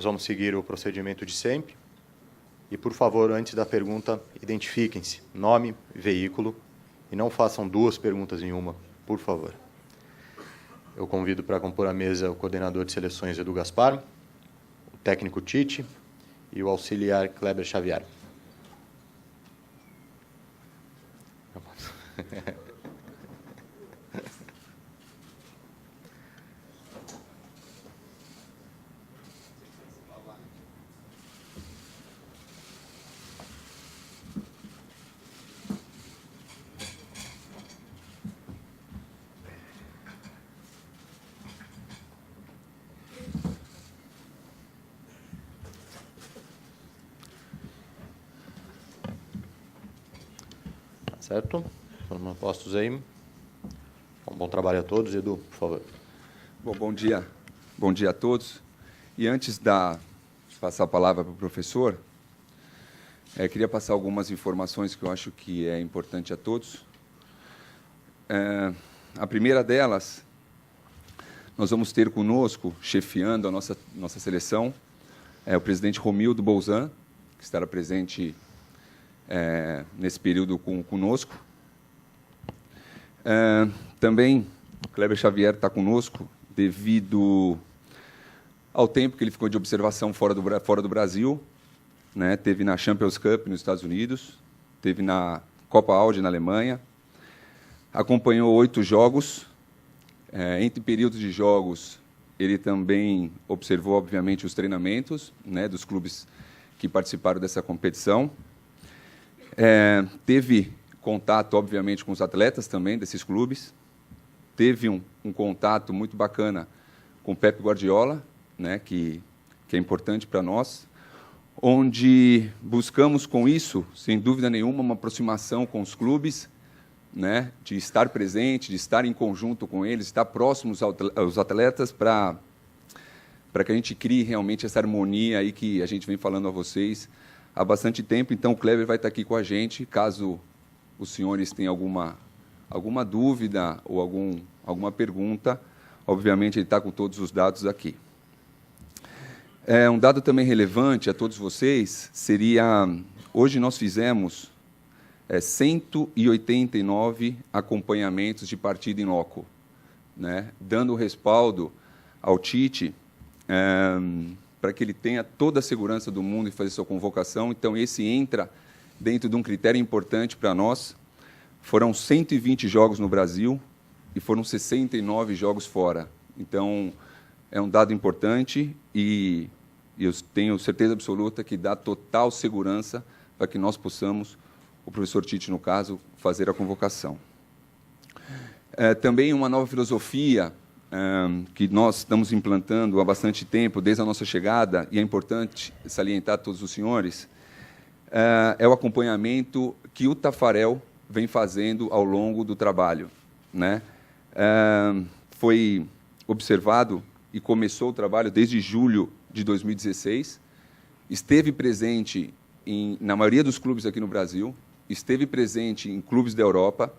nós vamos seguir o procedimento de sempre. E, por favor, antes da pergunta, identifiquem-se, nome e veículo, e não façam duas perguntas em uma, por favor. Eu convido para compor a mesa o coordenador de seleções, Edu Gaspar, o técnico Tite e o auxiliar Kleber Xavier. Certo? Estamos postos aí. Bom trabalho a todos. Edu, por favor. Bom dia. Bom dia a todos. E antes de passar a palavra para o professor, queria passar algumas informações que eu acho que é importante a todos. A primeira delas, nós vamos ter conosco, chefiando a nossa seleção, o presidente Romildo Bolzan, que estará presente nesse período conosco. Também o Kleber Xavier está conosco devido ao tempo que ele ficou de observação fora do Brasil, né? Teve na Champions Cup nos Estados Unidos, teve na Copa Audi na Alemanha, acompanhou 8 jogos. Entre períodos de jogos, ele também observou, obviamente, os treinamentos, né, dos clubes que participaram dessa competição. Teve contato, obviamente, com os atletas também desses clubes. Teve um contato muito bacana com o Pep Guardiola, né, que é importante para nós, onde buscamos com isso, sem dúvida nenhuma, uma aproximação com os clubes, né, de estar presente, de estar em conjunto com eles, estar próximos aos atletas para que a gente crie realmente essa harmonia aí que a gente vem falando a vocês há bastante tempo. Então, o Kleber vai estar aqui com a gente, caso os senhores tenham alguma dúvida ou alguma pergunta. Obviamente, ele está com todos os dados aqui. Um dado também relevante a todos vocês seria, hoje nós fizemos 189 acompanhamentos de partida in loco, né, dando respaldo ao Tite, para que ele tenha toda a segurança do mundo em fazer sua convocação. Então, esse entra dentro de um critério importante para nós. Foram 120 jogos no Brasil e foram 69 jogos fora. Então, é um dado importante e eu tenho certeza absoluta que dá total segurança para que nós possamos, o professor Tite, no caso, fazer a convocação. Também uma nova filosofia que nós estamos implantando há bastante tempo, desde a nossa chegada, e é importante salientar a todos os senhores, é o acompanhamento que o Taffarel vem fazendo ao longo do trabalho, né? Foi observado e começou o trabalho desde julho de 2016, esteve presente na maioria dos clubes aqui no Brasil, esteve presente em clubes da Europa,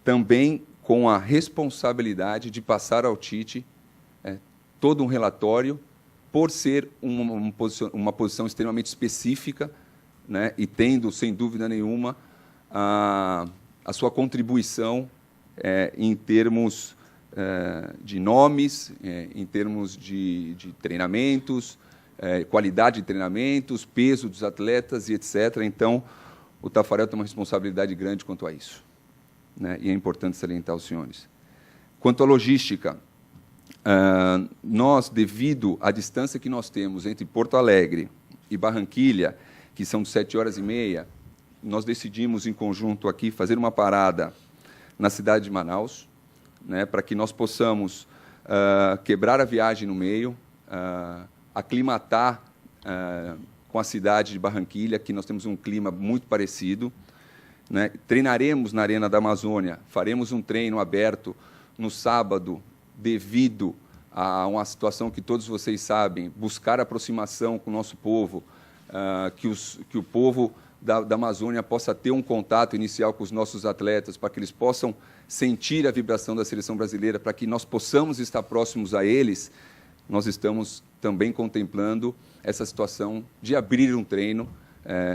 também com a responsabilidade de passar ao Tite todo um relatório, por ser uma posição extremamente específica, né, e tendo, sem dúvida nenhuma, a sua contribuição em termos de nomes, em termos de treinamentos, qualidade de treinamentos, peso dos atletas e etc. Então, o Taffarel tem uma responsabilidade grande quanto a isso, né? E é importante salientar aos senhores. Quanto à logística, nós, devido à distância que nós temos entre Porto Alegre e Barranquilha, que são de 7h30, nós decidimos, em conjunto aqui, fazer uma parada na cidade de Manaus, né, para que nós possamos quebrar a viagem no meio, aclimatar com a cidade de Barranquilha, que nós temos um clima muito parecido, né? Treinaremos na Arena da Amazônia, faremos um treino aberto no sábado, devido a uma situação que todos vocês sabem, buscar aproximação com o nosso povo, que o povo da Amazônia possa ter um contato inicial com os nossos atletas, para que eles possam sentir a vibração da seleção brasileira, para que nós possamos estar próximos a eles. Nós estamos também contemplando essa situação de abrir um treino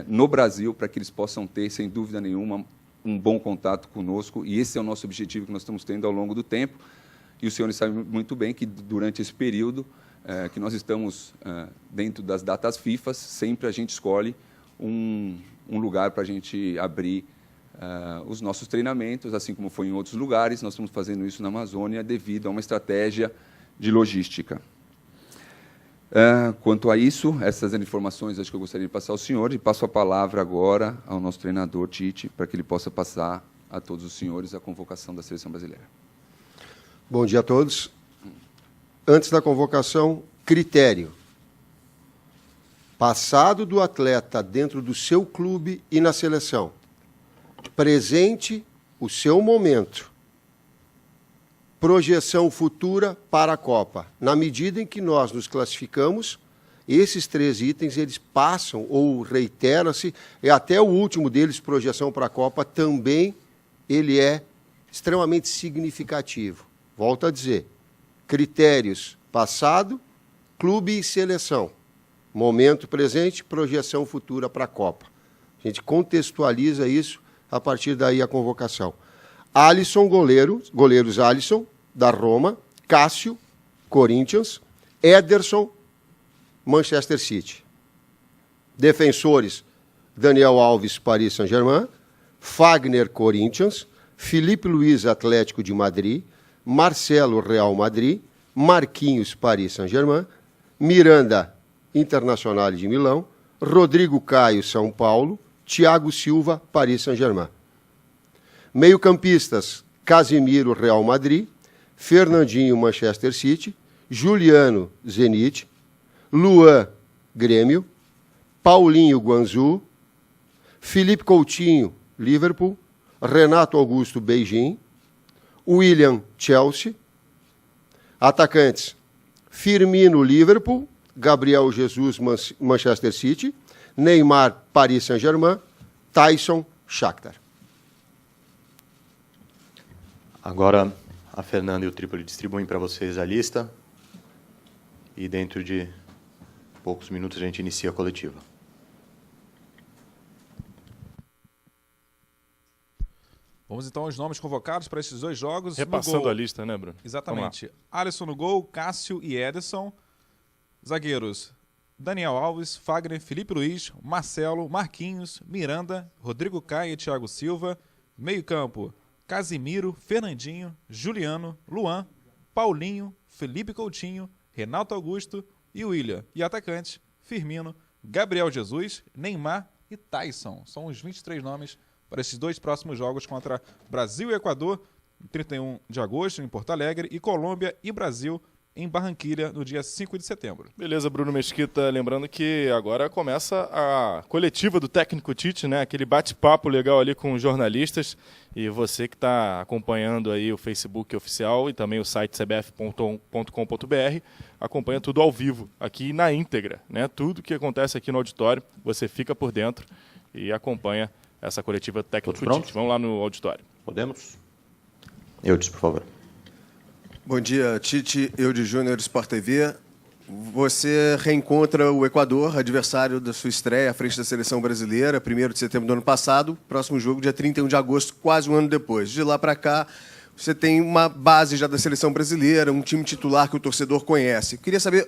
no Brasil para que eles possam ter, sem dúvida nenhuma, um bom contato conosco, e esse é o nosso objetivo que nós estamos tendo ao longo do tempo. E os senhores sabem muito bem que, durante esse período que nós estamos dentro das datas FIFA, sempre a gente escolhe um lugar para a gente abrir os nossos treinamentos, assim como foi em outros lugares. Nós estamos fazendo isso na Amazônia devido a uma estratégia de logística. Quanto a isso, essas informações acho que eu gostaria de passar ao senhor, e passo a palavra agora ao nosso treinador, Tite, para que ele possa passar a todos os senhores a convocação da Seleção Brasileira. Bom dia a todos. Antes da convocação, critério. Passado do atleta dentro do seu clube e na seleção. Presente, o seu momento. Projeção futura para a Copa. Na medida em que nós nos classificamos, esses 3 itens eles passam ou reiteram-se, e até o último deles, projeção para a Copa, também ele é extremamente significativo. Volto a dizer, critérios passado, clube e seleção. Momento presente, projeção futura para a Copa. A gente contextualiza isso, a partir daí a convocação. Alisson, goleiros Alisson, da Roma, Cássio, Corinthians, Ederson, Manchester City. Defensores, Daniel Alves, Paris Saint-Germain, Fagner, Corinthians, Felipe Luiz, Atlético de Madrid, Marcelo, Real Madrid, Marquinhos, Paris Saint-Germain, Miranda, Internacional de Milão, Rodrigo Caio, São Paulo, Thiago Silva, Paris Saint-Germain. Meio-campistas, Casemiro, Real Madrid, Fernandinho, Manchester City, Juliano, Zenit, Luan, Grêmio, Paulinho, Guangzhou, Felipe Coutinho, Liverpool, Renato Augusto, Beijing, William, Chelsea. Atacantes, Firmino, Liverpool, Gabriel Jesus, Manchester City, Neymar, Paris Saint-Germain, Tyson, Shakhtar. Agora, a Fernanda e o Trípoli distribuem para vocês a lista, e dentro de poucos minutos a gente inicia a coletiva. Vamos então aos nomes convocados para esses 2 jogos. Repassando a lista, né, Bruno? Exatamente. Alisson no gol, Cássio e Ederson. Zagueiros, Daniel Alves, Fagner, Felipe Luiz, Marcelo, Marquinhos, Miranda, Rodrigo Caio e Thiago Silva. Meio-campo, Casimiro, Fernandinho, Juliano, Luan, Paulinho, Felipe Coutinho, Renato Augusto e William. E atacantes, Firmino, Gabriel Jesus, Neymar e Tyson. São os 23 nomes para esses 2 próximos jogos contra Brasil e Equador, 31 de agosto, em Porto Alegre, e Colômbia e Brasil, em Barranquilha, no dia 5 de setembro. Beleza, Bruno Mesquita. Lembrando que agora começa a coletiva do técnico Tite, né? Aquele bate-papo legal ali com os jornalistas. E você que está acompanhando aí o Facebook oficial e também o site cbf.com.br, acompanha tudo ao vivo, aqui na íntegra, né? Tudo que acontece aqui no auditório, você fica por dentro e acompanha essa coletiva técnico Tite. Vamos lá no auditório. Podemos? Eudes, por favor. Bom dia, Tite, Eudes Júnior, Sport TV. Você reencontra o Equador, adversário da sua estreia à frente da seleção brasileira, 1º de setembro do ano passado, próximo jogo, dia 31 de agosto, quase um ano depois. De lá para cá, você tem uma base já da seleção brasileira, um time titular que o torcedor conhece. Eu queria saber,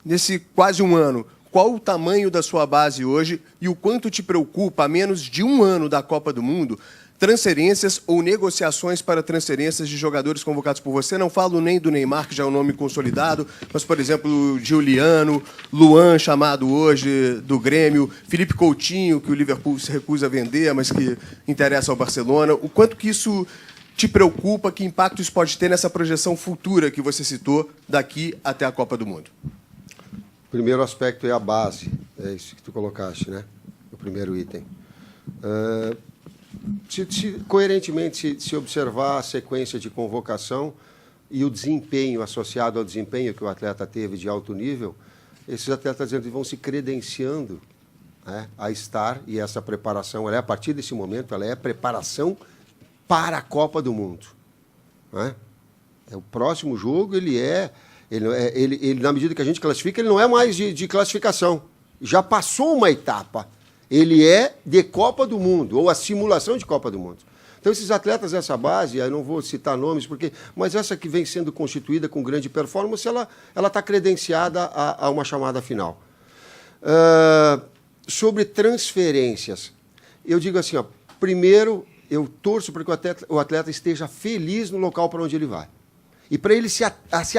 nesse quase um ano, qual o tamanho da sua base hoje e o quanto te preocupa, a menos de um ano da Copa do Mundo, transferências ou negociações para transferências de jogadores convocados por você? Não falo nem do Neymar, que já é um nome consolidado, mas, por exemplo, Juliano, Luan, chamado hoje do Grêmio, Felipe Coutinho, que o Liverpool se recusa a vender, mas que interessa ao Barcelona. O quanto que isso te preocupa, que impacto isso pode ter nessa projeção futura que você citou daqui até a Copa do Mundo? O primeiro aspecto é a base, é isso que tu colocaste, né? O primeiro item. Coerentemente, se observar a sequência de convocação e o desempenho associado ao desempenho que o atleta teve de alto nível, esses atletas vão se credenciando, né, a estar, e essa preparação, a partir desse momento, ela é preparação para a Copa do Mundo. Né? O próximo jogo ele é Ele, na medida que a gente classifica, ele não é mais de classificação. Já passou uma etapa. Ele é de Copa do Mundo, ou a simulação de Copa do Mundo. Então, esses atletas dessa base, eu não vou citar nomes, mas essa que vem sendo constituída com grande performance, ela está credenciada a uma chamada final. Sobre transferências, eu digo assim, ó, primeiro, eu torço para que o atleta esteja feliz no local para onde ele vai. E para ele se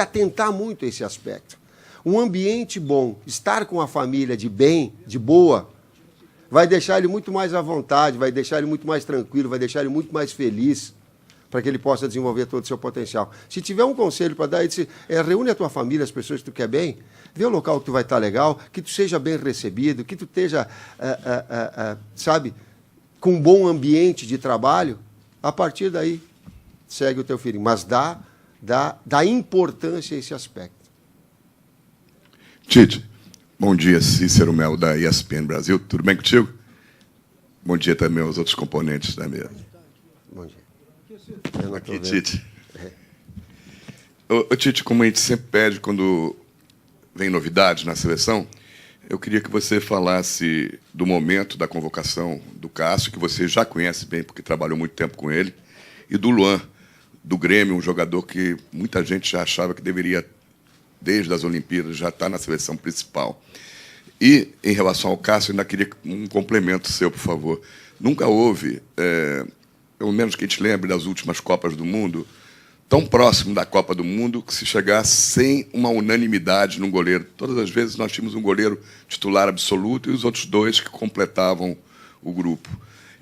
atentar muito a esse aspecto. Um ambiente bom, estar com a família de bem, de boa, vai deixar ele muito mais à vontade, vai deixar ele muito mais tranquilo, vai deixar ele muito mais feliz, para que ele possa desenvolver todo o seu potencial. Se tiver um conselho para dar, ele diz, reúne a tua família, as pessoas que tu quer bem, vê o local que tu vai estar legal, que tu seja bem recebido, que tu esteja, sabe, com um bom ambiente de trabalho, a partir daí segue o teu feeling. Mas dá importância a esse aspecto. Tite, bom dia, Cícero Melo, da ESPN Brasil. Tudo bem contigo? Bom dia também aos outros componentes da mesa. Bom dia. Aqui, Tite. Tite, como a gente sempre pede quando vem novidades na seleção, eu queria que você falasse do momento da convocação do Cássio, que você já conhece bem, porque trabalhou muito tempo com ele, e do Luan, do Grêmio, um jogador que muita gente já achava que deveria, desde as Olimpíadas, já estar na seleção principal. E, em relação ao Cássio, eu ainda queria um complemento seu, por favor. Nunca houve, pelo menos que a gente lembre das últimas Copas do Mundo, tão próximo da Copa do Mundo que se chegasse sem uma unanimidade no goleiro. Todas as vezes nós tínhamos um goleiro titular absoluto e os outros dois que completavam o grupo.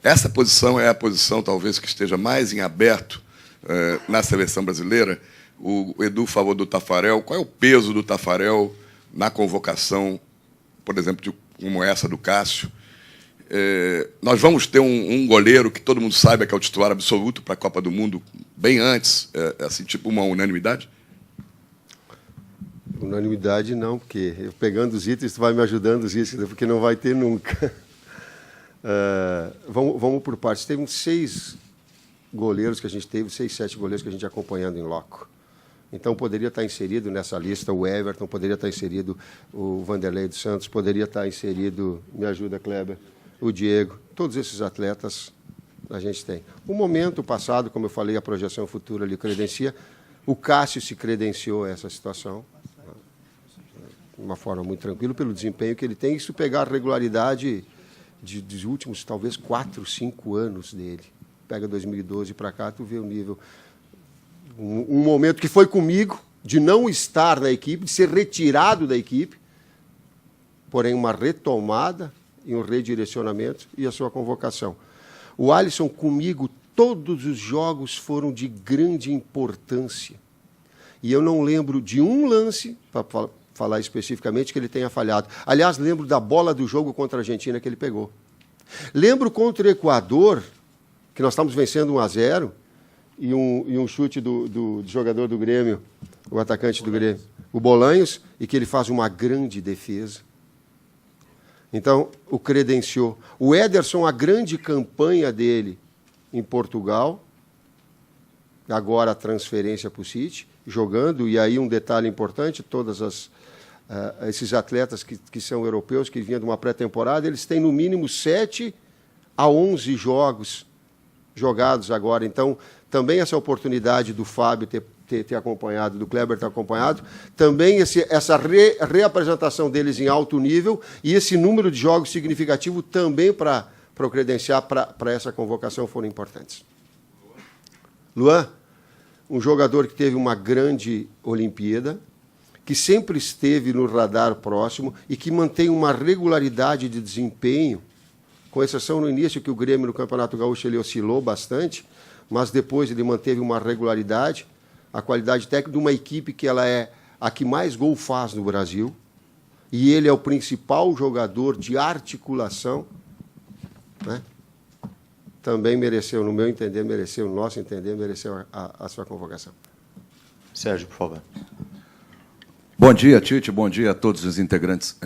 Essa posição é a posição, talvez, que esteja mais em aberto na seleção brasileira. O Edu falou do Taffarel. Qual é o peso do Taffarel na convocação, por exemplo, como essa do Cássio? Nós vamos ter um goleiro que todo mundo saiba que é o titular absoluto para a Copa do Mundo bem antes, assim, tipo uma unanimidade? Unanimidade não, porque eu pegando os itens, tu vai me ajudando os itens, porque não vai ter nunca. Vamos por partes. Teve 6 goleiros que a gente teve, 6, 7 goleiros que a gente acompanhando em loco. Então, poderia estar inserido nessa lista o Everton, poderia estar inserido o Vanderlei dos Santos, poderia estar inserido, me ajuda, Kleber, o Diego. Todos esses atletas a gente tem. O momento passado, como eu falei, a projeção futura ali credencia. O Cássio se credenciou a essa situação de uma forma muito tranquila, pelo desempenho que ele tem. Isso pegar a regularidade dos últimos, talvez, 4, 5 anos dele. Pega 2012 para cá, tu vê o nível. Um momento que foi comigo, de não estar na equipe, de ser retirado da equipe, porém uma retomada e um redirecionamento e a sua convocação. O Alisson, comigo, todos os jogos foram de grande importância. E eu não lembro de um lance, para falar especificamente, que ele tenha falhado. Aliás, lembro da bola do jogo contra a Argentina que ele pegou. Lembro contra o Equador, que nós estamos vencendo 1-0, e um chute do jogador do Grêmio, o atacante do Grêmio, o Bolanhos, e que ele faz uma grande defesa. Então, o credenciou. O Ederson, a grande campanha dele em Portugal, agora a transferência para o City, jogando, e aí um detalhe importante, todos esses atletas que são europeus, que vinham de uma pré-temporada, eles têm no mínimo 7 a 11 jogos jogados agora. Então, também essa oportunidade do Fábio ter acompanhado, do Kleber ter acompanhado, também essa reapresentação deles em alto nível e esse número de jogos significativo também para o credenciar para essa convocação foram importantes. Luan, um jogador que teve uma grande Olimpíada, que sempre esteve no radar próximo e que mantém uma regularidade de desempenho, com exceção no início que o Grêmio no Campeonato Gaúcho ele oscilou bastante, mas depois ele manteve uma regularidade, a qualidade técnica de uma equipe que ela é a que mais gol faz no Brasil, e ele é o principal jogador de articulação, né? Também mereceu, no meu entender, mereceu, no nosso entender, mereceu a sua convocação. Sérgio, por favor. Bom dia, Tite. Bom dia a todos os integrantes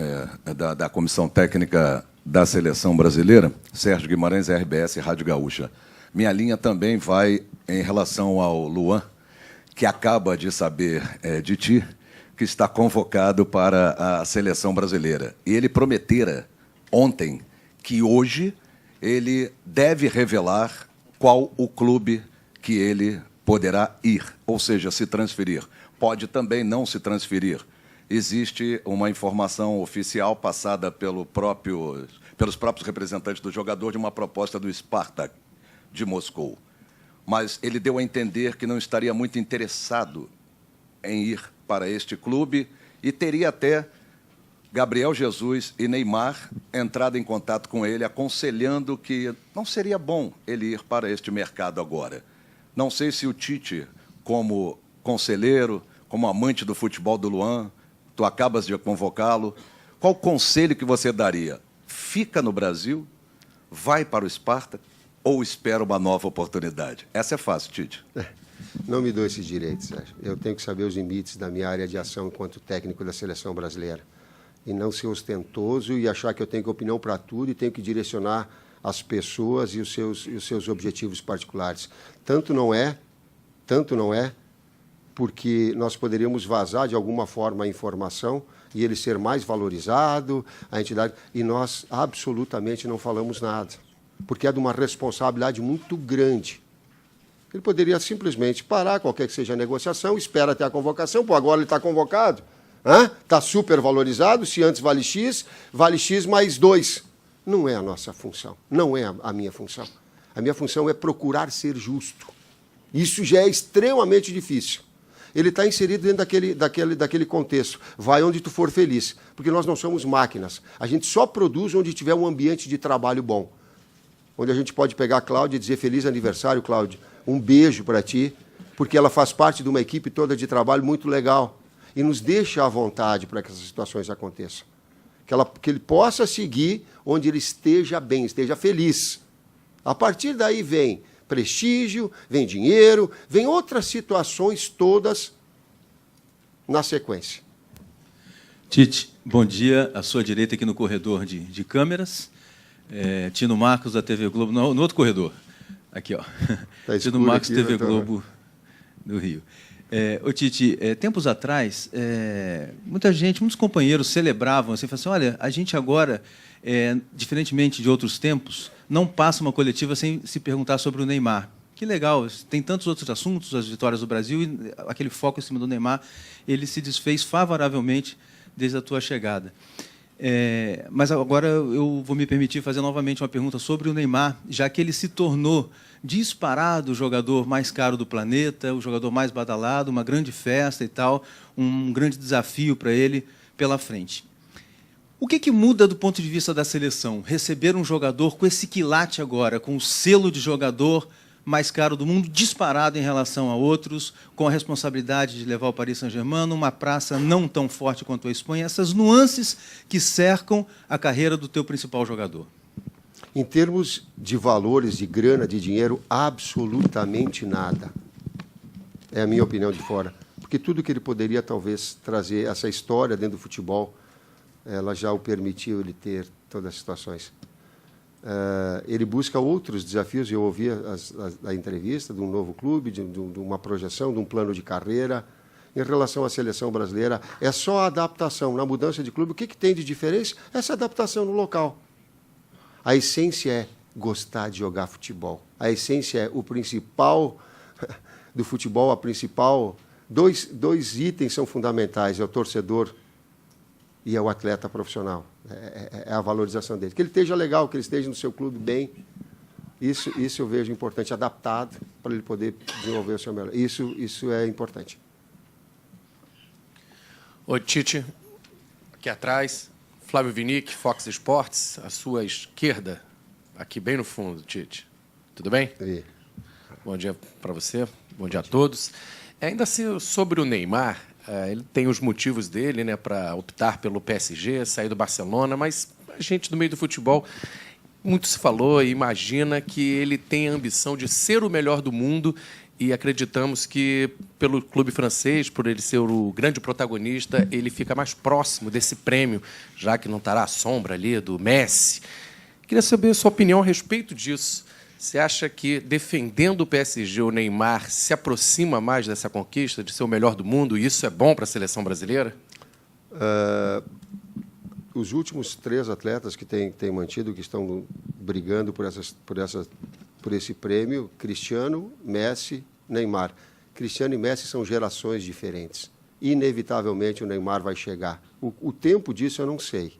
da Comissão Técnica da Seleção Brasileira. Sérgio Guimarães, RBS, Rádio Gaúcha. Minha linha também vai em relação ao Luan, que acaba de saber de ti, que está convocado para a seleção brasileira. E ele prometera ontem que hoje ele deve revelar qual o clube que ele poderá ir, ou seja, se transferir. Pode também não se transferir. Existe uma informação oficial passada pelos próprios representantes do jogador de uma proposta do Spartak de Moscou. Mas ele deu a entender que não estaria muito interessado em ir para este clube e teria até Gabriel Jesus e Neymar entrado em contato com ele, aconselhando que não seria bom ele ir para este mercado agora. Não sei se o Tite, como conselheiro, como amante do futebol do Luan, tu acabas de convocá-lo, qual conselho que você daria? Fica no Brasil, vai para o Spartak ou espera uma nova oportunidade? Essa é fácil, Tite. Não me dou esses direitos, Sérgio. Eu tenho que saber os limites da minha área de ação enquanto técnico da seleção brasileira. E não ser ostentoso e achar que eu tenho opinião para tudo e tenho que direcionar as pessoas e os seus objetivos particulares. Tanto não é, porque nós poderíamos vazar de alguma forma a informação e ele ser mais valorizado, a entidade, e nós absolutamente não falamos nada, porque é de uma responsabilidade muito grande. Ele poderia simplesmente parar, qualquer que seja a negociação, espera até a convocação, pô, agora ele está convocado, está super valorizado, se antes vale X mais 2. Não é a nossa função, não é a minha função. A minha função é procurar ser justo. Isso já é extremamente difícil. Ele está inserido dentro daquele contexto. Vai onde tu for feliz, porque nós não somos máquinas. A gente só produz onde tiver um ambiente de trabalho bom. Onde a gente pode pegar a Cláudia e dizer feliz aniversário, Cláudia. Um beijo para ti, porque ela faz parte de uma equipe toda de trabalho muito legal. E nos deixa à vontade para que essas situações aconteçam. Que ele possa seguir onde ele esteja bem, esteja feliz. A partir daí vem prestígio, vem dinheiro, vem outras situações todas na sequência. Tite, bom dia. À sua direita aqui no corredor de câmeras. Tino Marcos, da TV Globo. No outro corredor. Aqui, ó. Tá Tino Marcos, aqui, TV Globo do Rio. Ô Tite, tempos atrás, muitos companheiros celebravam, assim, falavam assim, olha, a gente agora, diferentemente de outros tempos, não passa uma coletiva sem se perguntar sobre o Neymar. Que legal, tem tantos outros assuntos, as vitórias do Brasil, e aquele foco em cima do Neymar, ele se desfez favoravelmente desde a tua chegada. Mas agora eu vou me permitir fazer novamente uma pergunta sobre o Neymar, já que ele se tornou disparado o jogador mais caro do planeta, o jogador mais badalado, uma grande festa e tal, um grande desafio para ele pela frente. O que muda do ponto de vista da seleção? Receber um jogador com esse quilate agora, com o selo de jogador mais caro do mundo, disparado em relação a outros, com a responsabilidade de levar o Paris Saint-Germain numa praça não tão forte quanto a Espanha, essas nuances que cercam a carreira do teu principal jogador. Em termos de valores, de grana, de dinheiro, absolutamente nada. É a minha opinião de fora. Porque tudo que ele poderia, talvez, trazer, essa história dentro do futebol, ela já o permitiu ele ter todas as situações. Ele busca outros desafios, eu ouvi a entrevista de um novo clube, de uma projeção, de um plano de carreira. Em relação à seleção brasileira, é só a adaptação. Na mudança de clube, o que tem de diferença? Essa adaptação no local. A essência é gostar de jogar futebol. A essência é o principal do futebol, a principal... Dois itens são fundamentais, é o torcedor e é o atleta profissional. É a valorização dele. Que ele esteja legal, que ele esteja no seu clube bem. Isso eu vejo importante, adaptado, para ele poder desenvolver o seu melhor. Isso é importante. Oi, Tite. Aqui atrás, Flávio Vinick, Fox Sports, à sua esquerda, aqui bem no fundo, Tite. Tudo bem? Sim. Bom dia para você, bom dia a todos. Ainda assim, sobre o Neymar, ele tem os motivos dele, né, para optar pelo PSG, sair do Barcelona, mas a gente do meio do futebol, muito se falou e imagina que ele tem a ambição de ser o melhor do mundo e acreditamos que, pelo clube francês, por ele ser o grande protagonista, ele fica mais próximo desse prêmio, já que não estará à sombra ali do Messi. Queria saber a sua opinião a respeito disso. Você acha que, defendendo o PSG, o Neymar se aproxima mais dessa conquista, de ser o melhor do mundo, e isso é bom para a seleção brasileira? Os últimos 3 atletas que têm mantido, que estão brigando por esse prêmio, Cristiano, Messi, Neymar. Cristiano e Messi são gerações diferentes. Inevitavelmente o Neymar vai chegar. O tempo disso eu não sei,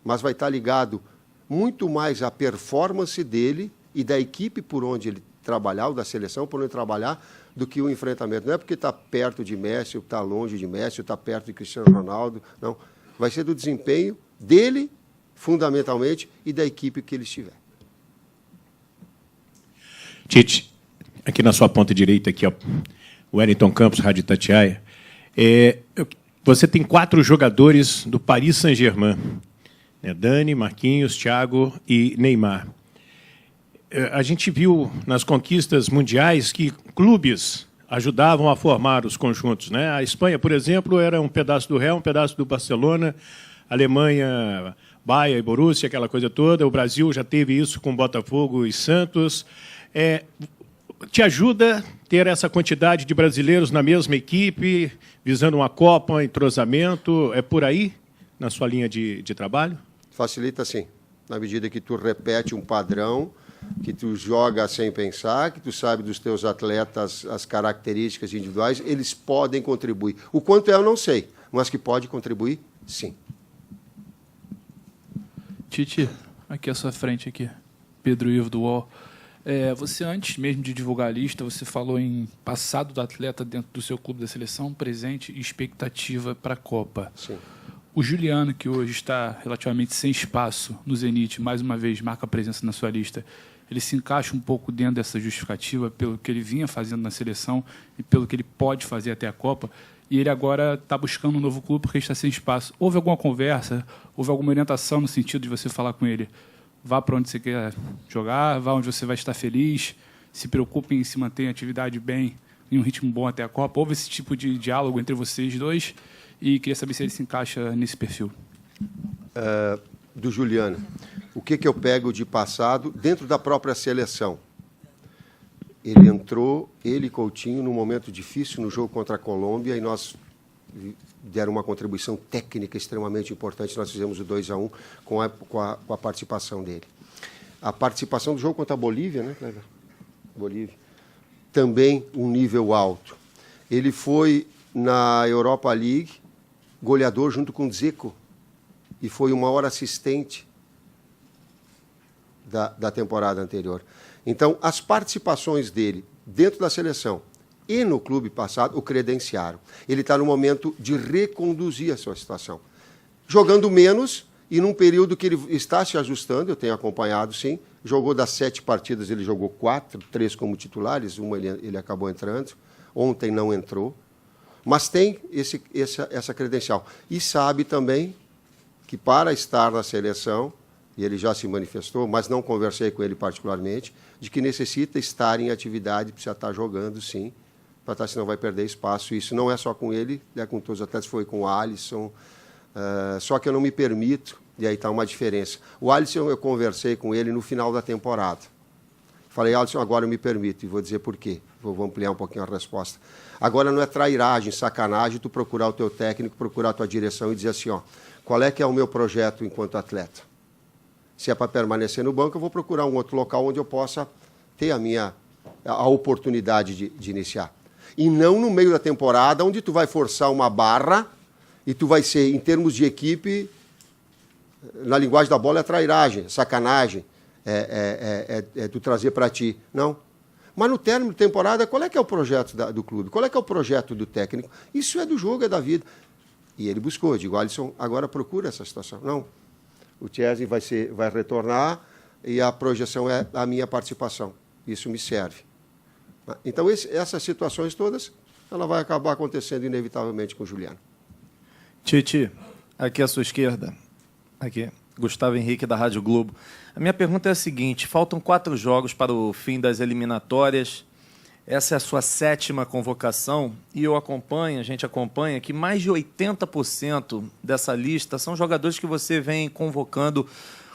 mas vai estar ligado muito mais à performance dele e da equipe por onde ele trabalhar, ou da seleção por onde trabalhar, do que o enfrentamento. Não é porque está perto de Messi, ou está longe de Messi, ou está perto de Cristiano Ronaldo, não. Vai ser do desempenho dele, fundamentalmente, e da equipe que ele estiver. Tite, aqui na sua ponta direita, aqui, ó, Wellington Campos, Rádio Itatiaia. Você tem 4 jogadores do Paris Saint-Germain, né? Dani, Marquinhos, Thiago e Neymar. A gente viu nas conquistas mundiais que clubes ajudavam a formar os conjuntos, né? A Espanha, por exemplo, era um pedaço do Real, um pedaço do Barcelona. A Alemanha, Bayern e Borussia, aquela coisa toda. O Brasil já teve isso com Botafogo e Santos. Te ajuda ter essa quantidade de brasileiros na mesma equipe, visando uma Copa, um entrosamento? É por aí, na sua linha de trabalho? Facilita, sim. Na medida que tu repete um padrão, que tu joga sem pensar, que tu sabe dos teus atletas as características individuais, eles podem contribuir. O quanto eu não sei, mas que pode contribuir, sim. Tite, aqui à sua frente, aqui, Pedro Ivo do UOL. Você, antes mesmo de divulgar a lista, você falou em passado do atleta dentro do seu clube da seleção, presente e expectativa para a Copa. Sim. O Juliano, que hoje está relativamente sem espaço no Zenit, mais uma vez marca presença na sua lista, ele se encaixa um pouco dentro dessa justificativa pelo que ele vinha fazendo na seleção e pelo que ele pode fazer até a Copa, e ele agora está buscando um novo clube porque está sem espaço. Houve alguma conversa, houve alguma orientação no sentido de você falar com ele, vá para onde você quer jogar, vá onde você vai estar feliz, se preocupe em se manter em atividade bem, em um ritmo bom até a Copa? Houve esse tipo de diálogo entre vocês dois? E queria saber se ele se encaixa nesse perfil. Do Juliano, o que eu pego de passado dentro da própria seleção? Ele entrou, ele e Coutinho, num momento difícil no jogo contra a Colômbia, e nós deram uma contribuição técnica extremamente importante. Nós fizemos o 2-1 com a participação dele. A participação do jogo contra a Bolívia, né, Cleber? Bolívia. Também um nível alto. Ele foi na Europa League goleador junto com Dzeko, e foi o maior assistente da temporada anterior. Então, as participações dele dentro da seleção e no clube passado o credenciaram. Ele está no momento de reconduzir a sua situação. Jogando menos e num período que ele está se ajustando, eu tenho acompanhado, sim. Jogou das 7 partidas, ele jogou 4, 3 como titulares, uma ele acabou entrando. Ontem não entrou. Mas tem essa credencial. E sabe também que para estar na seleção, e ele já se manifestou, mas não conversei com ele particularmente, de que necessita estar em atividade, precisa estar jogando, sim, para estar, senão vai perder espaço. Isso não é só com ele, é com todos os atletas, foi com o Alisson. Só que eu não me permito, e aí está uma diferença. O Alisson, eu conversei com ele no final da temporada. Falei, Alisson, agora eu me permito, e vou dizer por quê. Vou ampliar um pouquinho a resposta. Agora não é trairagem, sacanagem, tu procurar o teu técnico, procurar a tua direção e dizer assim, ó, qual é que é o meu projeto enquanto atleta? Se é para permanecer no banco, eu vou procurar um outro local onde eu possa ter a oportunidade de iniciar. E não no meio da temporada, onde tu vai forçar uma barra e tu vai ser, em termos de equipe, na linguagem da bola é trairagem, sacanagem, tu trazer para ti. Não. Mas no término de temporada, qual é que é o projeto do clube? Qual é que é o projeto do técnico? Isso é do jogo, é da vida. E ele buscou, eu digo, Alisson, agora procura essa situação. Não, o Chesney vai retornar e a projeção é a minha participação. Isso me serve. Então, essas situações todas, ela vai acabar acontecendo inevitavelmente com o Juliano. Tite, aqui à sua esquerda, aqui, Gustavo Henrique, da Rádio Globo. A minha pergunta é a seguinte, faltam 4 jogos para o fim das eliminatórias, essa é a sua 7ª convocação, e a gente acompanha que mais de 80% dessa lista são jogadores que você vem convocando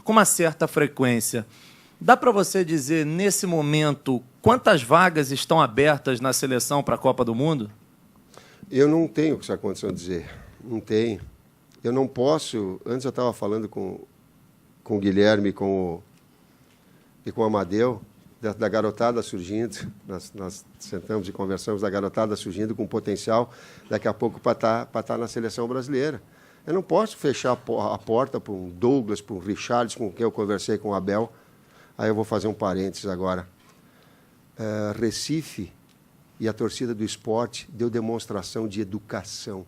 com uma certa frequência. Dá para você dizer, nesse momento, quantas vagas estão abertas na seleção para a Copa do Mundo? Eu não tenho essa condição de dizer. Não tenho. Eu não posso... Antes eu estava falando com o Guilherme e com o Amadeu, da garotada surgindo. Nós sentamos e conversamos da garotada surgindo com potencial, daqui a pouco, para estar na seleção brasileira. Eu não posso fechar a porta para um Douglas, para um Richarlison, com quem eu conversei com o Abel. Aí eu vou fazer um parênteses agora. Recife e a torcida do esporte deu demonstração de educação.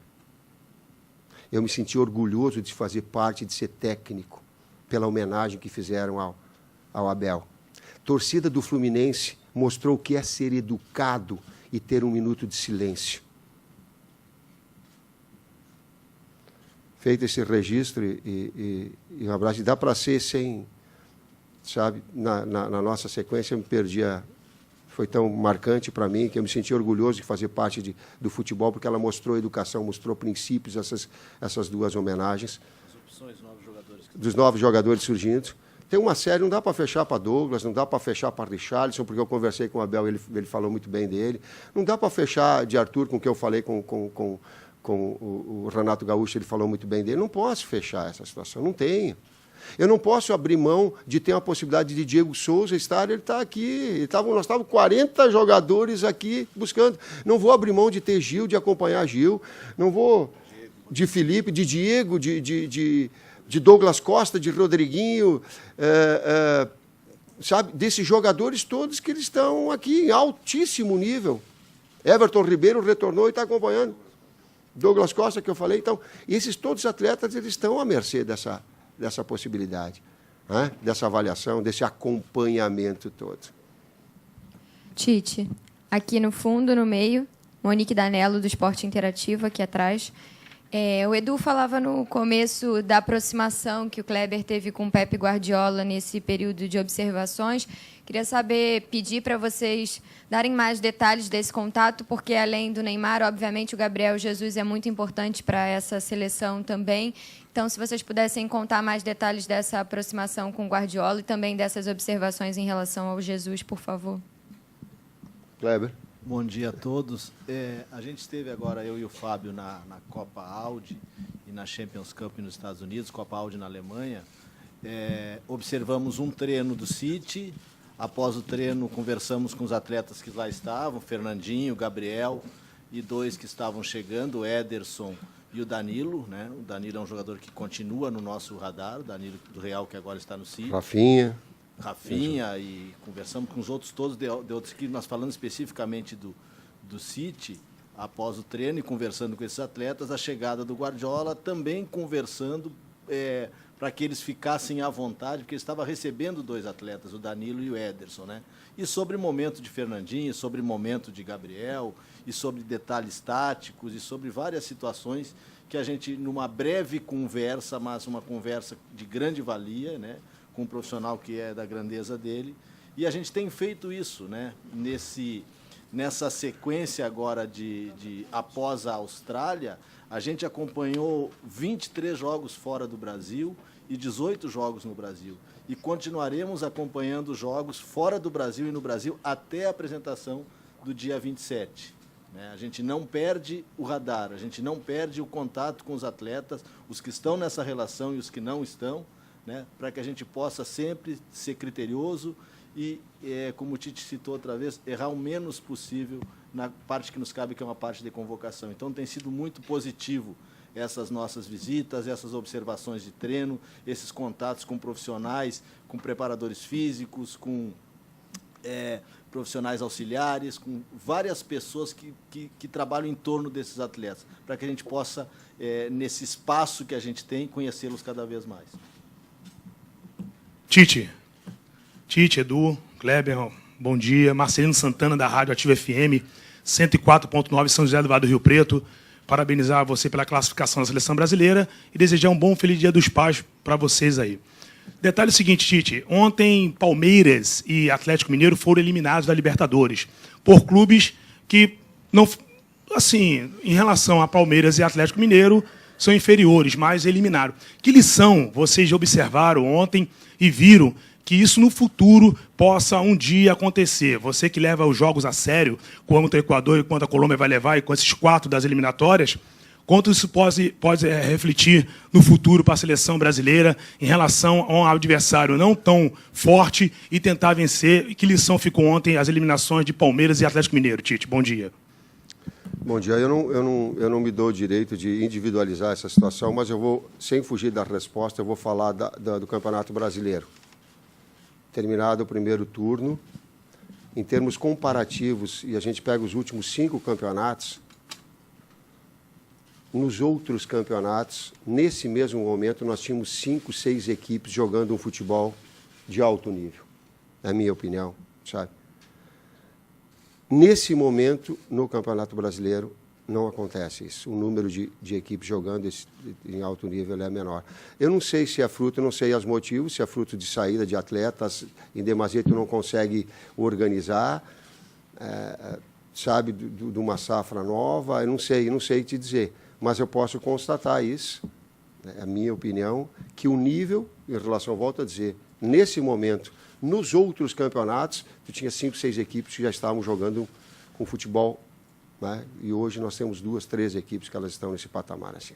Eu me senti orgulhoso de fazer parte, de ser técnico, pela homenagem que fizeram ao Abel. Torcida do Fluminense mostrou o que é ser educado e ter um minuto de silêncio. Feito esse registro e um abraço, dá para ser sem, sabe, na nossa sequência eu me perdi, foi tão marcante para mim que eu me senti orgulhoso de fazer parte do futebol, porque ela mostrou educação, mostrou princípios, essas duas homenagens. As opções, dos novos jogadores surgindo. Tem uma série, não dá para fechar para Douglas, não dá para fechar para Richarlison, porque eu conversei com o Abel, ele falou muito bem dele. Não dá para fechar de Arthur, com quem eu falei com o Renato Gaúcho, ele falou muito bem dele. Não posso fechar essa situação, não tenho. Eu não posso abrir mão de ter a possibilidade de Diego Souza estar, ele está aqui. Nós estávamos 40 jogadores aqui buscando. Não vou abrir mão de ter Gil, de acompanhar Gil. Não vou de Felipe, de Diego, de Douglas Costa, de Rodriguinho, sabe, desses jogadores todos que eles estão aqui em altíssimo nível. Everton Ribeiro retornou e está acompanhando. Douglas Costa, que eu falei. Então, esses todos os atletas eles estão à mercê dessa possibilidade, né? Dessa avaliação, desse acompanhamento todo. Tite, aqui no fundo, no meio, Monique Danello, do Esporte Interativo, aqui atrás. O Edu falava no começo da aproximação que o Kleber teve com o Pepe Guardiola nesse período de observações. Queria pedir para vocês darem mais detalhes desse contato, porque, além do Neymar, obviamente, o Gabriel Jesus é muito importante para essa seleção também. Então, se vocês pudessem contar mais detalhes dessa aproximação com o Guardiola e também dessas observações em relação ao Jesus, por favor. Kleber. Bom dia a todos. A gente esteve agora, eu e o Fábio, na Copa Audi e na Champions Cup nos Estados Unidos, Copa Audi na Alemanha. Observamos um treino do City. Após o treino, conversamos com os atletas que lá estavam, Fernandinho, Gabriel e dois que estavam chegando, o Ederson e o Danilo. Né? O Danilo é um jogador que continua no nosso radar, o Danilo do Real, que agora está no City. Rafinha, e conversamos com os outros todos, de outros que nós falamos especificamente do City, após o treino e conversando com esses atletas, a chegada do Guardiola, também conversando para que eles ficassem à vontade, porque ele estava recebendo dois atletas, o Danilo e o Ederson, né? E sobre o momento de Fernandinho, sobre o momento de Gabriel, e sobre detalhes táticos, e sobre várias situações que a gente, numa breve conversa, mas uma conversa de grande valia, né? Com um profissional que é da grandeza dele, e a gente tem feito isso, né? Nessa sequência agora após a Austrália, a gente acompanhou 23 jogos fora do Brasil e 18 jogos no Brasil, e continuaremos acompanhando jogos fora do Brasil e no Brasil até a apresentação do dia 27. Né? A gente não perde o radar, a gente não perde o contato com os atletas, os que estão nessa relação e os que não estão, né, para que a gente possa sempre ser criterioso e, como o Tite citou outra vez, errar o menos possível na parte que nos cabe, que é uma parte de convocação. Então, tem sido muito positivo essas nossas visitas, essas observações de treino, esses contatos com profissionais, com preparadores físicos, com profissionais auxiliares, com várias pessoas que trabalham em torno desses atletas, para que a gente possa, nesse espaço que a gente tem, conhecê-los cada vez mais. Tite, Edu, Kleber, bom dia. Marcelino Santana, da Rádio Ativa FM, 104.9, São José do Vale do Rio Preto. Parabenizar você pela classificação da Seleção Brasileira e desejar um bom feliz Dia dos Pais para vocês aí. Detalhe seguinte, Tite. Ontem, Palmeiras e Atlético Mineiro foram eliminados da Libertadores por clubes que, não, assim, em relação a Palmeiras e Atlético Mineiro, são inferiores, mas eliminaram. Que lição vocês observaram ontem e viram que isso no futuro possa um dia acontecer. Você que leva os jogos a sério, quanto o Equador e quanto a Colômbia vai levar, e com esses 4 das eliminatórias, quanto isso pode refletir no futuro para a seleção brasileira em relação a um adversário não tão forte e tentar vencer? E que lição ficou ontem as eliminações de Palmeiras e Atlético Mineiro, Tite? Bom dia. Bom dia. Eu não me dou o direito de individualizar essa situação, mas eu vou, sem fugir da resposta, eu vou falar do Campeonato Brasileiro. Terminado o primeiro turno, em termos comparativos, e a gente pega os últimos 5 campeonatos, nos outros campeonatos, nesse mesmo momento, nós tínhamos 5, 6 equipes jogando um futebol de alto nível, na minha opinião, sabe? Nesse momento, no Campeonato Brasileiro, não acontece isso. O número de equipes jogando em alto nível é menor. Eu não sei se é fruto, eu não sei os motivos, se é fruto de saída de atletas, em demasia tu não consegue organizar, sabe, de uma safra nova, eu não sei te dizer. Mas eu posso constatar isso, é a minha opinião, que o nível, em relação, volto a dizer, nesse momento, nos outros campeonatos, tu tinha 5, 6 equipes que já estavam jogando com futebol, né? E hoje nós temos 2, 3 equipes que elas estão nesse patamar assim.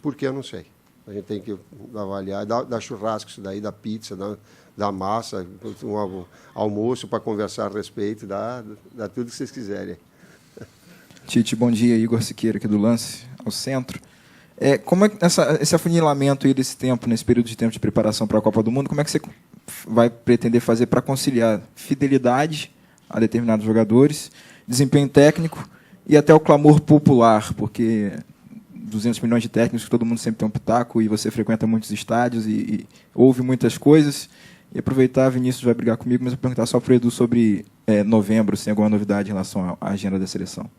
Por que eu não sei? A gente tem que avaliar, dar churrasco isso daí, da pizza, da massa, um almoço para conversar a respeito, dá tudo que vocês quiserem. Tite, bom dia. Igor Siqueira, aqui do Lance, ao centro. Como é que esse afunilamento aí desse tempo, nesse período de tempo de preparação para a Copa do Mundo, como é que você vai pretender fazer para conciliar fidelidade a determinados jogadores, desempenho técnico e até o clamor popular, porque 200 milhões de técnicos, que todo mundo sempre tem um pitaco, e você frequenta muitos estádios e ouve muitas coisas. E aproveitar, Vinícius vai brigar comigo, mas eu vou perguntar só para o Edu sobre novembro, se tem alguma novidade em relação à agenda da seleção.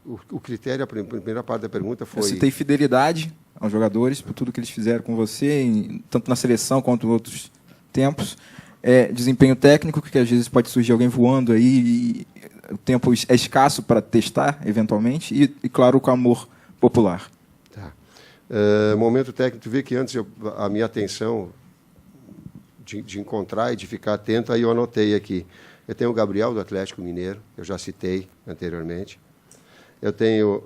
O critério, a primeira parte da pergunta foi... Eu citei fidelidade aos jogadores, por tudo que eles fizeram com você, tanto na seleção quanto em outros tempos. Desempenho técnico, que às vezes pode surgir alguém voando aí, e o tempo é escasso para testar, eventualmente, e claro, o clamor popular. Tá. Momento técnico, tu vê que antes a minha atenção de encontrar e de ficar atento, aí eu anotei aqui. Eu tenho o Gabriel, do Atlético Mineiro, eu já citei anteriormente. Eu tenho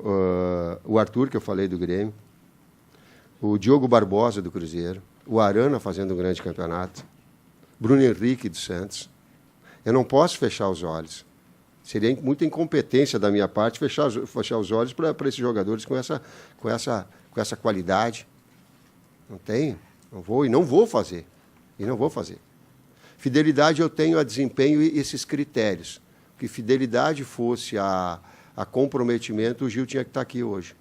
o Arthur, que eu falei do Grêmio. O Diogo Barbosa, do Cruzeiro. O Arana, fazendo um grande campeonato. Bruno Henrique, do Santos. Eu não posso fechar os olhos. Seria muita incompetência da minha parte fechar os olhos para esses jogadores com essa qualidade. Não tenho. Não vou e não vou fazer. Fidelidade eu tenho a desempenho e esses critérios. Que fidelidade fosse a comprometimento, o Gil tinha que estar aqui hoje.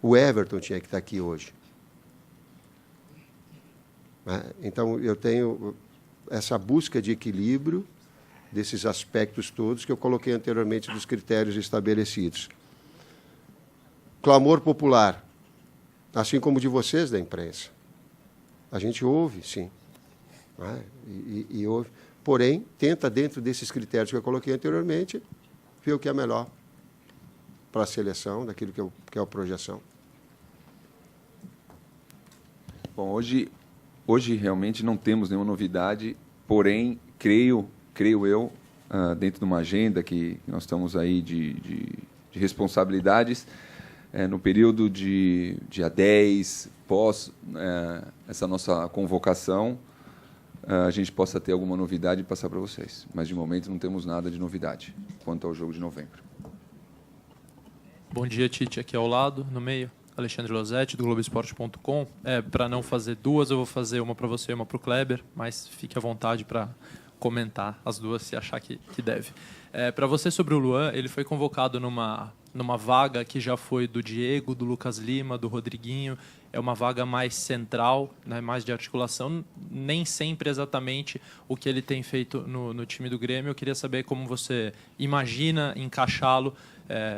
O Everton tinha que estar aqui hoje. Então, eu tenho essa busca de equilíbrio desses aspectos todos que eu coloquei anteriormente dos critérios estabelecidos. Clamor popular, assim como de vocês da imprensa. A gente ouve, sim. E ouve. Porém, tenta, dentro desses critérios que eu coloquei anteriormente, ver o que é melhor para a seleção, daquilo que é a projeção. Bom, hoje realmente não temos nenhuma novidade, porém, creio eu, dentro de uma agenda que nós estamos aí de responsabilidades, no período de dia 10, pós essa nossa convocação, a gente possa ter alguma novidade e passar para vocês. Mas, de momento, não temos nada de novidade quanto ao jogo de novembro. Bom dia, Tite. Aqui ao lado, no meio, Alexandre Losetti, do Globoesporte.com. Para não fazer duas, eu vou fazer uma para você e uma para o Kleber, mas fique à vontade para comentar as duas, se achar que deve. Para você, sobre o Luan, ele foi convocado numa vaga que já foi do Diego, do Lucas Lima, do Rodriguinho. É uma vaga mais central, né, mais de articulação, nem sempre exatamente o que ele tem feito no time do Grêmio. Eu queria saber como você imagina encaixá-lo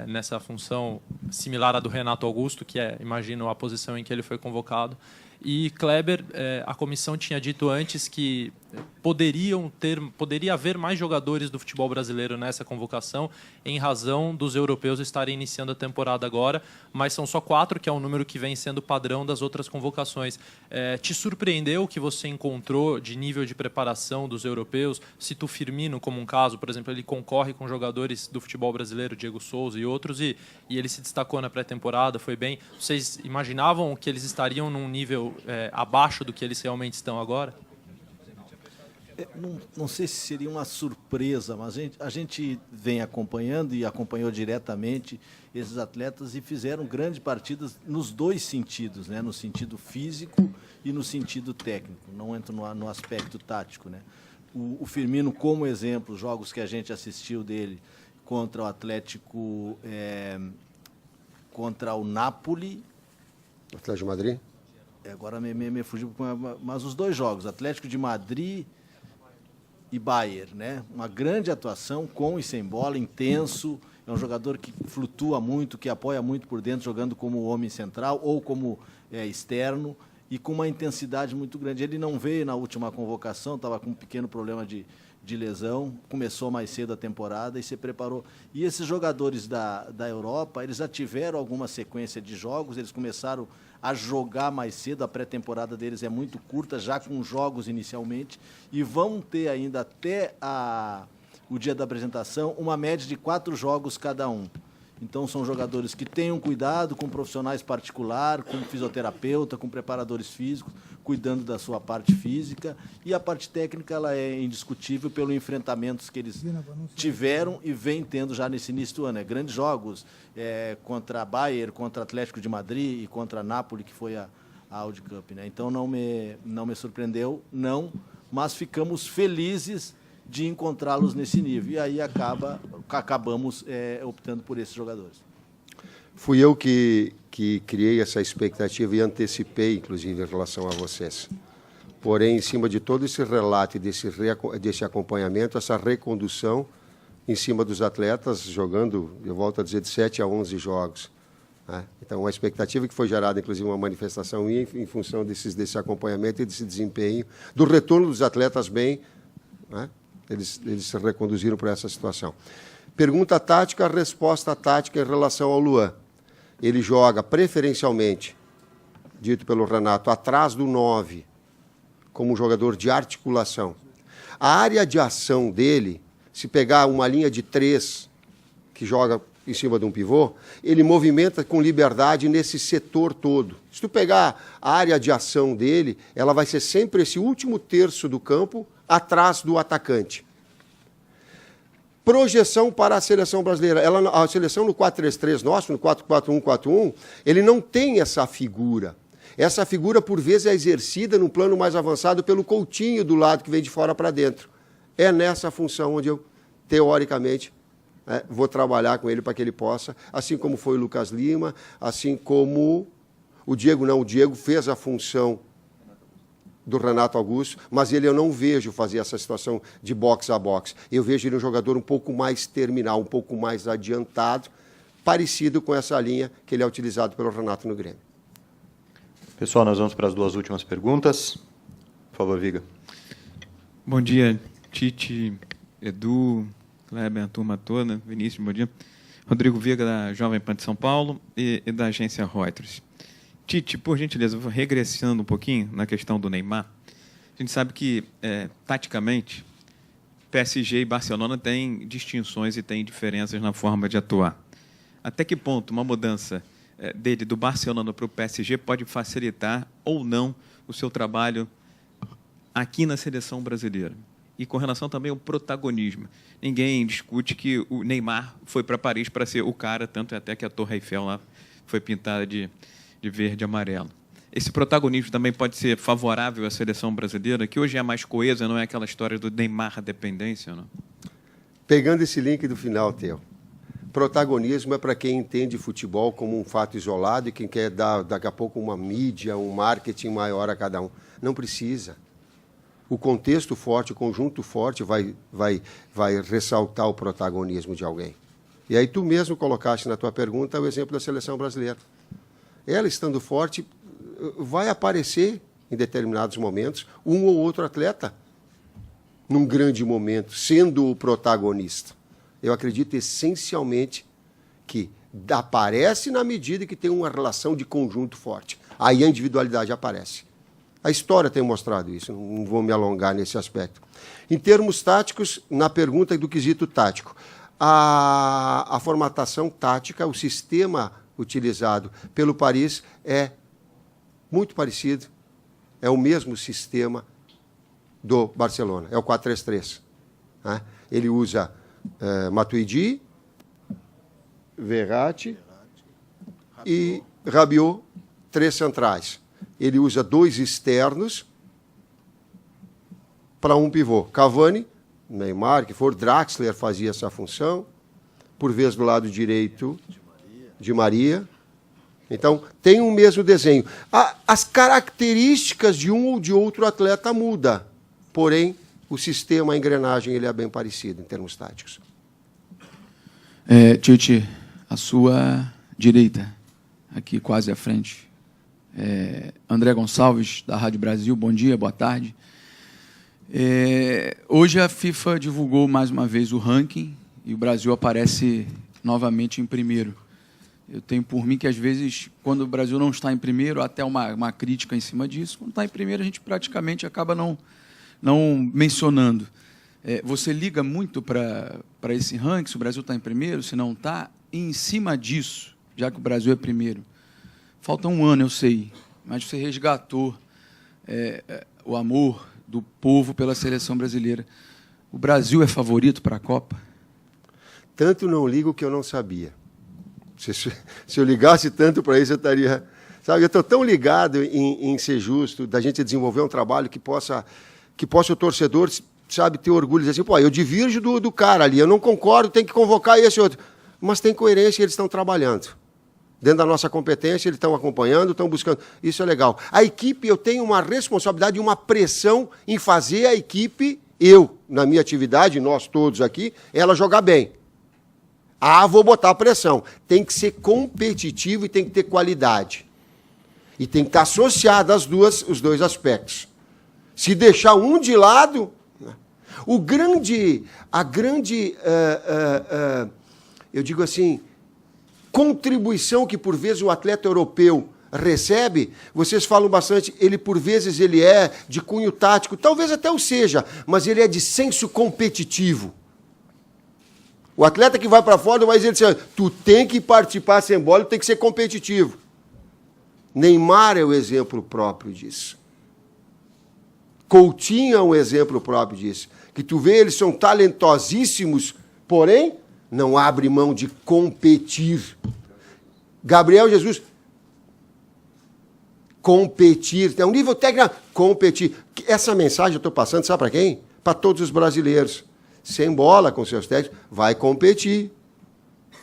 nessa função similar à do Renato Augusto, que imagino, a posição em que ele foi convocado. E Kleber, a comissão tinha dito antes que poderia haver mais jogadores do futebol brasileiro nessa convocação em razão dos europeus estarem iniciando a temporada agora, mas são só 4, que é um número que vem sendo padrão das outras convocações. Te surpreendeu o que você encontrou de nível de preparação dos europeus? Cito o Firmino como um caso, por exemplo, ele concorre com jogadores do futebol brasileiro, Diego Souza e outros, e ele se destacou na pré-temporada, foi bem. Vocês imaginavam que eles estariam num nível abaixo do que eles realmente estão agora? Não sei se seria uma surpresa, mas a gente vem acompanhando e acompanhou diretamente esses atletas e fizeram grandes partidas nos dois sentidos, né? No sentido físico e no sentido técnico. Não entro no aspecto tático, né? O Firmino, como exemplo, jogos que a gente assistiu dele contra o Atlético, contra o Napoli. Atlético de Madrid? Agora me fugiu, mas os dois jogos, Atlético de Madrid e Bayern, né? Uma grande atuação com e sem bola, intenso. É um jogador que flutua muito, que apoia muito por dentro, jogando como homem central ou como externo, e com uma intensidade muito grande. Ele não veio na última convocação, estava com um pequeno problema de lesão, começou mais cedo a temporada e se preparou. E esses jogadores da Europa, eles já tiveram alguma sequência de jogos, eles começaram a jogar mais cedo, a pré-temporada deles é muito curta, já com jogos inicialmente, e vão ter ainda até o dia da apresentação uma média de 4 jogos cada um. Então são jogadores que tenham cuidado com profissionais particulares, com fisioterapeuta, com preparadores físicos, cuidando da sua parte física, e a parte técnica ela é indiscutível pelos enfrentamentos que eles tiveram e vêm tendo já nesse início do ano. Grandes jogos contra a Bayern, contra Atlético de Madrid e contra a Napoli, que foi a Audi Cup, né? Então não me surpreendeu, não, mas ficamos felizes de encontrá-los nesse nível. E aí acabamos optando por esses jogadores. Fui eu que criei essa expectativa e antecipei, inclusive, em relação a vocês. Porém, em cima de todo esse relato e desse acompanhamento, essa recondução em cima dos atletas, jogando, eu volto a dizer, de 7 a 11 jogos. Né? Então, a expectativa que foi gerada, inclusive, uma manifestação em função desse acompanhamento e desse desempenho, do retorno dos atletas bem, né? Eles se reconduziram para essa situação. Pergunta tática, resposta tática em relação ao Luan. Ele joga preferencialmente, dito pelo Renato, atrás do 9, como jogador de articulação. A área de ação dele, se pegar uma linha de 3, que joga em cima de um pivô, ele movimenta com liberdade nesse setor todo. Se tu pegar a área de ação dele, ela vai ser sempre esse último terço do campo, atrás do atacante. Projeção para a seleção brasileira. A seleção no 4-3-3 nosso, no 4-4-1-4-1, ele não tem essa figura. Essa figura, por vezes, é exercida num plano mais avançado pelo Coutinho do lado que vem de fora para dentro. É nessa função onde eu, teoricamente, vou trabalhar com ele para que ele possa, assim como foi o Lucas Lima, assim como o Diego fez a função do Renato Augusto, mas eu não vejo fazer essa situação de boxe a boxe. Eu vejo ele um jogador um pouco mais terminal, um pouco mais adiantado, parecido com essa linha que ele é utilizado pelo Renato no Grêmio. Pessoal, nós vamos para as 2 últimas perguntas. Por favor, Viga. Bom dia, Tite, Edu, Kleber, a turma toda, Vinícius, bom dia. Rodrigo Viga, da Jovem Pan de São Paulo e da agência Reuters. Tite, por gentileza, regressando um pouquinho na questão do Neymar, a gente sabe que, taticamente, PSG e Barcelona têm distinções e têm diferenças na forma de atuar. Até que ponto uma mudança dele do Barcelona para o PSG pode facilitar ou não o seu trabalho aqui na seleção brasileira? E com relação também ao protagonismo. Ninguém discute que o Neymar foi para Paris para ser o cara, tanto até que a Torre Eiffel lá foi pintada de verde e amarelo. Esse protagonismo também pode ser favorável à seleção brasileira, que hoje é mais coesa, não é aquela história do Neymar dependência, não? Pegando esse link do final, Theo, protagonismo é para quem entende futebol como um fato isolado e quem quer dar, daqui a pouco, uma mídia, um marketing maior a cada um. Não precisa. O contexto forte, o conjunto forte vai ressaltar o protagonismo de alguém. E aí tu mesmo colocaste na tua pergunta o exemplo da seleção brasileira. Ela, estando forte, vai aparecer, em determinados momentos, um ou outro atleta num grande momento, sendo o protagonista. Eu acredito essencialmente que aparece na medida que tem uma relação de conjunto forte. Aí a individualidade aparece. A história tem mostrado isso, não vou me alongar nesse aspecto. Em termos táticos, na pergunta do quesito tático, a formatação tática, o sistema utilizado pelo Paris é muito parecido, é o mesmo sistema do Barcelona, é o 4-3-3. Né? Ele usa Matuidi, Verratti e Rabiot, 3 centrais. Ele usa 2 externos para um pivô. Cavani, Neymar, que for, Draxler fazia essa função, por vez do lado direito, Di Maria. Então, tem o mesmo desenho. As características de um ou de outro atleta mudam, porém, o sistema, a engrenagem, ele é bem parecido em termos táticos. Tite, à sua direita, aqui quase à frente, André Gonçalves, da Rádio Brasil. Bom dia, boa tarde. Hoje a FIFA divulgou mais uma vez o ranking e o Brasil aparece novamente em primeiro. Eu tenho por mim que, às vezes, quando o Brasil não está em primeiro, até uma crítica em cima disso. Quando está em primeiro, a gente praticamente acaba não mencionando. Você liga muito para esse ranking, se o Brasil está em primeiro, se não está, e em cima disso, já que o Brasil é primeiro, falta um ano, eu sei, mas você resgatou o amor do povo pela seleção brasileira. O Brasil é favorito para a Copa? Tanto não ligo que eu não sabia. Se eu ligasse tanto para isso, eu estaria... Sabe, eu estou tão ligado em ser justo, da gente desenvolver um trabalho que possa o torcedor, sabe, ter orgulho, dizer assim, pô, eu divirjo do cara ali, eu não concordo, tem que convocar esse outro. Mas tem coerência e eles estão trabalhando. Dentro da nossa competência, eles estão acompanhando, estão buscando. Isso é legal. A equipe, eu tenho uma responsabilidade e uma pressão em fazer a equipe, eu, na minha atividade, nós todos aqui, ela jogar bem. Vou botar pressão. Tem que ser competitivo e tem que ter qualidade. E tem que estar associado os dois aspectos. Se deixar um de lado, eu digo assim, contribuição que, por vezes, o atleta europeu recebe, vocês falam bastante, ele, por vezes, ele é de cunho tático, talvez até o seja, mas ele é de senso competitivo. O atleta que vai para fora vai dizer assim, tu tem que participar sem bola, tem que ser competitivo. Neymar é o exemplo próprio disso. Coutinho é um exemplo próprio disso. Que tu vê, eles são talentosíssimos, porém, não abre mão de competir. Gabriel Jesus, competir. É um nível técnico, competir. Essa mensagem eu estou passando, sabe para quem? Para todos os brasileiros. Sem bola, com seus técnicos, vai competir.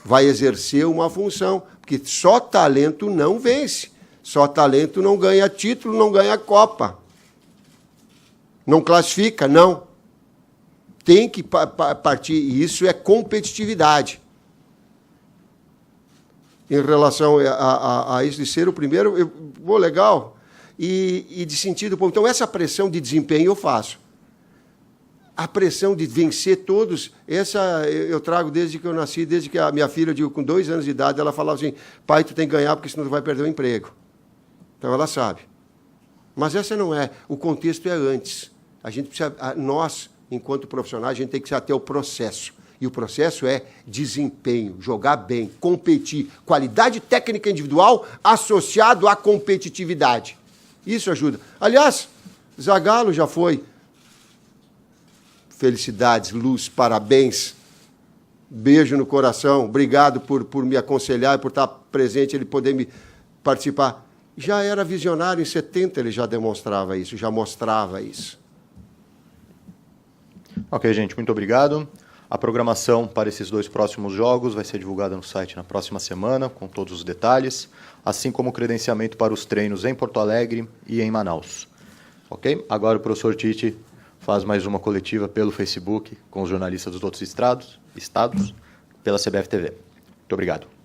Vai exercer uma função. Porque só talento não vence. Só talento não ganha título, não ganha Copa. Não classifica, não. Tem que partir, e isso é competitividade. Em relação a isso de ser o primeiro, legal, e de sentido... Então, essa pressão de desempenho eu faço. A pressão de vencer todos, essa eu trago desde que eu nasci, desde que a minha filha, com 2 anos de idade, ela falava assim, pai, tu tem que ganhar, porque senão tu vai perder o emprego. Então, ela sabe. Mas essa não é. O contexto é antes. A gente precisa, nós, enquanto profissionais, a gente tem que até o processo. E o processo é desempenho, jogar bem, competir. Qualidade técnica individual associado à competitividade. Isso ajuda. Aliás, Zagallo já foi. Felicidades, luz, parabéns. Beijo no coração. Obrigado por me aconselhar e por estar presente, ele poder me participar. Já era visionário, em 70 ele já demonstrava isso, já mostrava isso. Ok, gente, muito obrigado. A programação para esses 2 próximos jogos vai ser divulgada no site na próxima semana, com todos os detalhes, assim como o credenciamento para os treinos em Porto Alegre e em Manaus. Ok? Agora o professor Tite faz mais uma coletiva pelo Facebook, com os jornalistas dos outros estados, pela CBF TV. Muito obrigado.